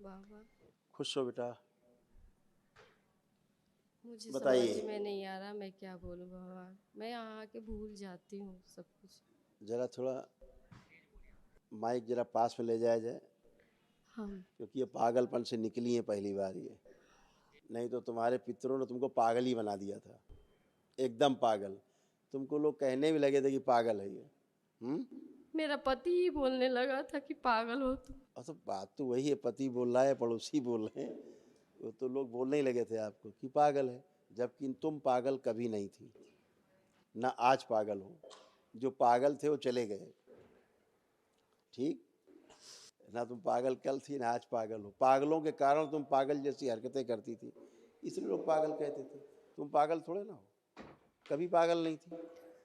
वाह वाह। खुश हो बेटा? मुझे समझ बताइए। में नहीं आ रहा मैं क्या बोलूं भगवान। मैं यहाँ आके भूल जाती हूँ सब कुछ। जरा थोड़ा माइक जरा पास में ले जाया जाए, हम क्योंकि ये पागलपन से निकली है पहली बार ये। नहीं तो तुम्हारे पितरों ने तुमको पागल ही बना दिया था, एकदम पागल। तुमको लोग कहने भी लगे थे कि पागल है ये। मेरा पति ही बोलने लगा था कि पागल हो तुम। तो बात तो वही है, पति बोल रहा है, पड़ोसी बोल रहे हैं, वो तो लोग बोलने ही लगे थे आपको कि पागल है, जबकि तुम पागल कभी नहीं थी, ना आज पागल हो। जो पागल थे वो चले गए, ठीक ना? तुम पागल कल थी ना आज पागल हो। पागलों के कारण तुम पागल जैसी हरकतें करती थी, इसलिए लोग पागल कहते थे। तुम पागल थोड़े ना हो, कभी पागल नहीं थी।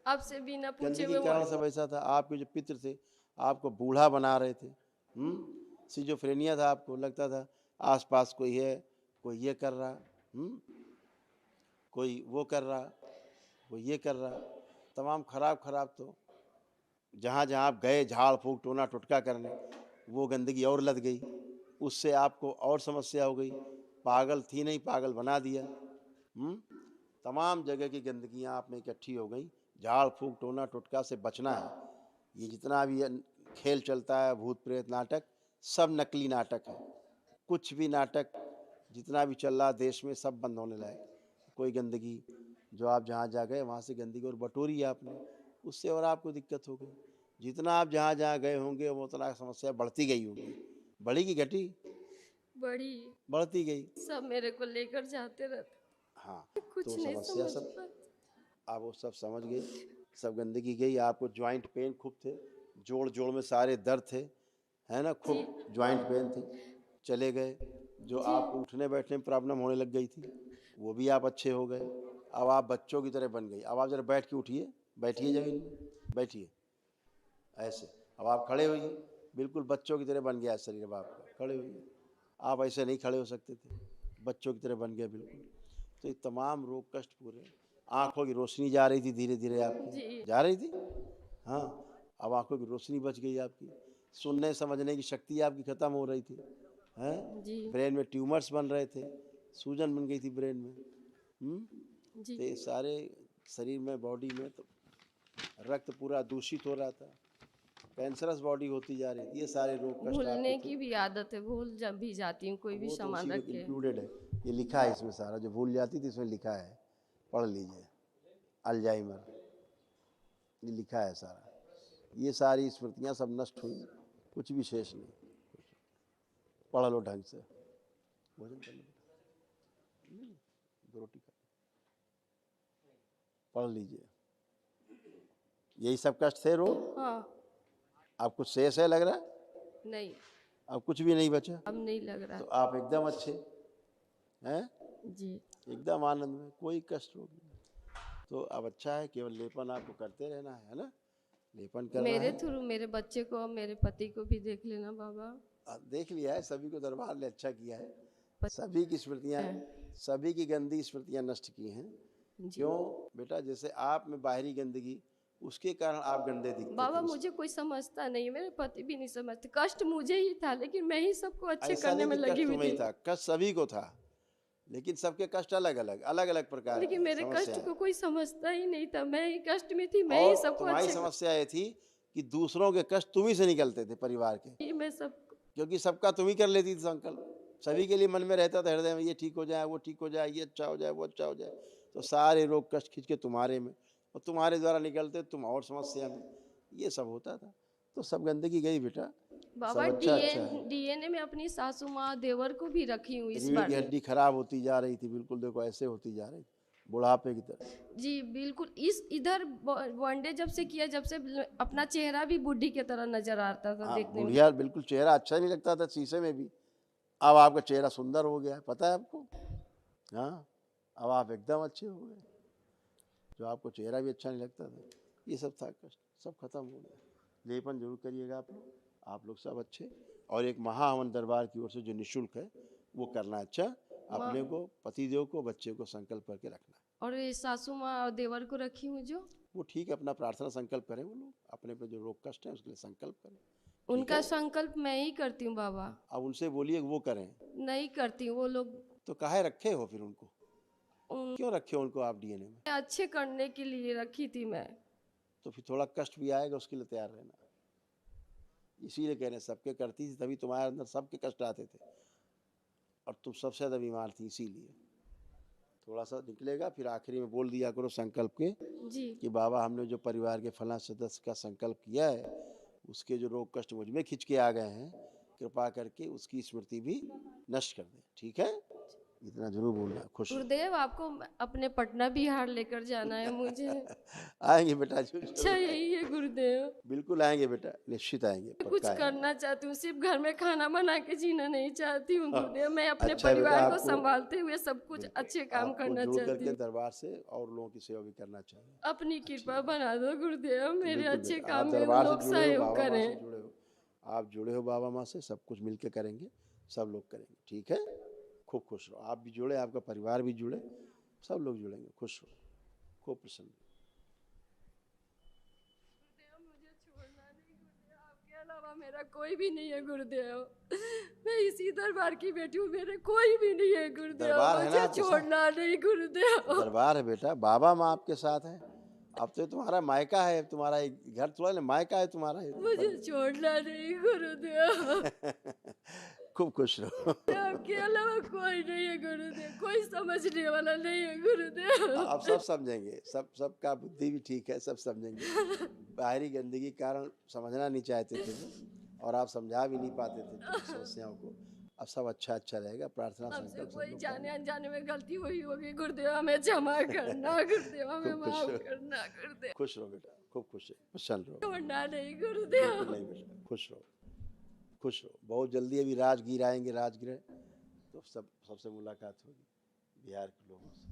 आपसे बिना पूछे गंदगी हुए के कारण सब ऐसा था। आपके जो पित्र थे आपको बूढ़ा बना रहे थे। सिजोफ्रेनिया था, आपको लगता था आसपास कोई है, कोई ये कर रहा, कोई वो कर रहा, कोई ये कर रहा, तमाम खराब खराब। तो जहाँ जहाँ आप गए झाड़ फूक टोना टुटका करने, वो गंदगी और लद गई, उससे आपको और समस्या हो गई। पागल थी नहीं, पागल बना दिया। तमाम जगह की गंदगियाँ आप में इकट्ठी हो गई। झाड़ फूक टोना टुटका से बचना है। ये जितना भी खेल चलता है, भूत प्रेत नाटक, सब नकली नाटक है। कुछ भी नाटक जितना भी चल रहा देश में सब बंद होने लायक। कोई गंदगी जो आप जहाँ जा गए वहाँ से गंदगी और बटोरी आपने, उससे और आपको दिक्कत हो गई। जितना आप जहाँ जहाँ गए होंगे वो उतना समस्या बढ़ती गई होगी। बढ़ी की घटी? बड़ी बढ़ती गई। सब मेरे को लेकर जाते रहते। हाँ, तो कुछ नहीं समस्या समझ सब पाती। आप वो सब समझ गए। सब गंदगी गई। आपको ज्वाइंट पेन खूब थे, जोड़ जोड़ में सारे दर्द थे, है ना? जी खूब ज्वाइंट पेन थी, चले गए। जो जी आपको उठने बैठने में प्रॉब्लम होने लग गई थी, वो भी आप अच्छे हो गए। अब आप बच्चों की तरह बन गई। अब आप जरा बैठ के उठिए, बैठिए ज़मीन में, बैठिए ऐसे। अब आप खड़े होइए, बिल्कुल बच्चों की तरह बन गया है शरीर। अब आपका खड़े होइए। आप ऐसे नहीं खड़े हो सकते थे, बच्चों की तरह बन गए बिल्कुल। तो ये तमाम रोग कष्ट पूरे। आँखों की रोशनी जा रही थी धीरे धीरे आपकी, जी जा रही थी। हाँ, अब आँखों की रोशनी बच गई आपकी। सुनने समझने की शक्ति आपकी ख़त्म हो रही थी, हैं? जी ब्रेन में ट्यूमर्स बन रहे थे, सूजन बन गई थी ब्रेन में। जी। तो ये सारे शरीर में, बॉडी में तो रक्त पूरा दूषित हो रहा था, कैंसरस बॉडी होती जा रही थी। ये सारे रोग कष्ट आपके भूलने थे। की भी आदत है, भूल जब भी जाती हूँ कोई भी वो तो सामान उसी में रख के। इंक्लूडेड है। ये लिखा है इसमें सारा, जो भूल जाती थी इसमें लिखा है, पढ़ लीजिए। अल्जाइमर, ये लिखा है सारा। ये सारी स्मृतियाँ सब नष्ट हुई, कुछ भी शेष नहीं। पढ़ लो ढंग से। भोजन कर लो बेटा, 2 रोटी खा, पढ़ लीजिए। यही सब कष्ट थे रोग। हाँ। आप कुछ शेष है लग रहा है? नहीं, अब कुछ भी नहीं बचा। अब नहीं लग रहा। तो आप एकदम अच्छे हैं, जी एकदम आनंद में, कोई कष्ट रोग नहीं। तो अब अच्छा है, केवल लेपन आपको करते रहना है ना? लेपन करना मेरे है। थ्रू मेरे बच्चे को और मेरे पति को भी देख लेना बाबा। देख लिया है, सभी को दरबार ने अच्छा किया है। पति सभी की स्मृतियाँ, है। सभी की गंदी स्मृतियाँ नष्ट की हैं। जी क्यों बेटा? जैसे आप में बाहरी गंदगी, उसके कारण आप गंदे दिखते बाबा, थे। मुझे कोई समझता नहीं, मेरे पति भी नहीं समझते। कष्ट मुझे ही था, लेकिन मैं ही सबको अच्छे ऐसा करने नहीं में कि लगी कष्ट हुई तुम्हें ही थी। था, कष्ट सभी को था, लेकिन सबके कष्ट अलग अलग, अलग अलग प्रकार लेकिन के मेरे कष्ट समस्याएं। को कोई समझता ही नहीं था। मैं ही कष्ट में थी, मैं ही और सबको तुम्हारी अच्छे समस्या ये थी कि दूसरों के कष्ट तुम ही से निकलते थे, परिवार के, कर मैं सब। क्योंकि सबका तुम ही कर लेती थी संकल्प। सभी के लिए मन में रहता था हृदय में, ये ठीक हो जाए, वो ठीक हो जाए, ये अच्छा हो जाए, वो अच्छा हो जाए। तो सारे रोग कष्ट खींच के तुम्हारे में, और तुम्हारे द्वारा निकलते तुम और समस्या में। ये सब होता था। तो सब गंदगी गई बेटा, बाबा, सब अच्छा अच्छा है। डीएनए में अपनी सासू माँ देवर को भी रखी हूँ इस रीढ़ बार। की हड्डी खराब होती जा रही थी, बिल्कुल देखो ऐसे होती जा रही थी, बुढ़ापे की तरह। जी बिल्कुल। इस इधर वनडे जब से किया, जब से अपना चेहरा भी बुढ़ी की तरह नजर आता था हाँ, देखने में। बुढ़िया बिल्कुल, चेहरा अच्छा नहीं लगता था शीशे में भी। अब आपका चेहरा सुंदर हो गया है, पता है आपको? हाँ, अब आप एकदम अच्छे हो गए। जो आपको चेहरा भी अच्छा नहीं लगता था, ये सब था कष्ट, सब खत्म हो गया। लेपन जरूर करिएगा आप लोग सब अच्छे। और एक महाहवन दरबार की ओर से जो निःशुल्क है वो करना। अच्छा, माँ अपने को, पतिदेव को, बच्चे को संकल्प करके रखना। और ये सासू माँ और देवर को रखी हूँ जो। वो ठीक है, अपना प्रार्थना संकल्प करें, वो लोग अपने पे जो रोग कष्ट है उसके लिए संकल्प करें, उनका संकल्प मैं ही करती हूँ बाबा, अब उनसे बोलिए वो करें। नहीं करती हूँ वो लोग। तो काहे रखे हो फिर उनको? उन क्यों रखे हो उनको आप डीएनए में? अच्छे करने के लिए रखी थी मैं। तो फिर थोड़ा कष्ट भी आएगा, उसके लिए तैयार रहना। इसीलिए कह रहे हैं, सबके करती थी तभी तुम्हारे अंदर सबके कष्ट आते थे, और तुम सबसे ज़्यादा बीमार थी। इसीलिए थोड़ा सा निकलेगा, फिर आखिरी में बोल दिया करो संकल्प के जी कि बाबा हमने जो परिवार के फलां सदस्य का संकल्प किया है, उसके जो रोग कष्ट मुझ में खिंच के आ गए हैं, कृपा करके उसकी स्मृति भी नष्ट कर दें। ठीक है, इतना जरूर बोलना है। खुश रहो। गुरुदेव, आपको अपने पटना बिहार लेकर जाना है मुझे। आएंगे बेटा जी, अच्छा यही है गुरुदेव। बिल्कुल आएंगे बेटा, निश्चित आएंगे, कुछ पक्का आएंगे। करना चाहती हूँ, सिर्फ घर में खाना बना के जीना नहीं चाहती हूँ गुरुदेव। मैं अपने अच्छा है बेटा, परिवार को आपको संभालते हुए सब कुछ बिल्कुल, अच्छे काम आपको करना जुड़ चाहती करके हूँ। दरबार से और लोगों की सेवा भी करना चाहिए। अपनी कृपा बना दो गुरुदेव, मेरे बिल्कुल अच्छे बेटा, काम आप में दरबार से लोग जुड़े हो, सहयोग बाबा माँ से करें। जुड़े हो, आप जुड़े हो बाबा माँ से, सब कुछ मिलके करेंगे, सब लोग करेंगे। ठीक है, खूब खुश रहो। आप भी जुड़े, आपका परिवार भी जुड़े, सब लोग जुड़ेंगे। खुश रहो, खूब प्रसन्न रहो। गुरुदेव मुझे छोड़ना नहीं गुरुदेव, आपके अलावा मेरा कोई भी नहीं है गुरुदेव। मैं इसी दरबार की बेटी हूँ, मेरे कोई भी नहीं है गुरुदेव। दरबार है ना मुझे आपके साथ? छोड़ना नहीं गुरुदेव। दरबार है बेटा, बाबा माँ आपके साथ है। अब तो ये तुम्हारा मायका है, तुम्हारा एक घर थोड़ा ना, मायका है तुम्हारा ये। मुझे छोड़ना नहीं गुरुदेव। खूब खुश रहो। आपके अलावा कोई नहीं है गुरुदेव, कोई समझने वाला नहीं है गुरुदेव। आप सब समझेंगे, सबका बुद्धि भी ठीक है, सब समझेंगे। बाहरी गंदगी के कारण समझना नहीं चाहते थे वो, और आप समझा भी नहीं पाते थे अपनी समस्याओं को। अब सब अच्छा रहेगा। प्रार्थना हमसे संकल्प सब कोई लोग जाने करेंगे। अनजाने में गलती हुई होगी गुरुदेव, हमें क्षमा करना गुरुदेव, हमें खूब खुश माफ रहो, करना गुरुदेव। खुश रहो बेटा, खूब खुश है, प्रसन्न रहो। छोड़ना नहीं बिल्कुल गुरुदेव। नहीं बेटा, खुश रहो, खुश रहो। बहुत जल्दी अभी राजगीर आएंगे, राजगीर तो सबसे मुलाकात होगी बिहार के लोगों से।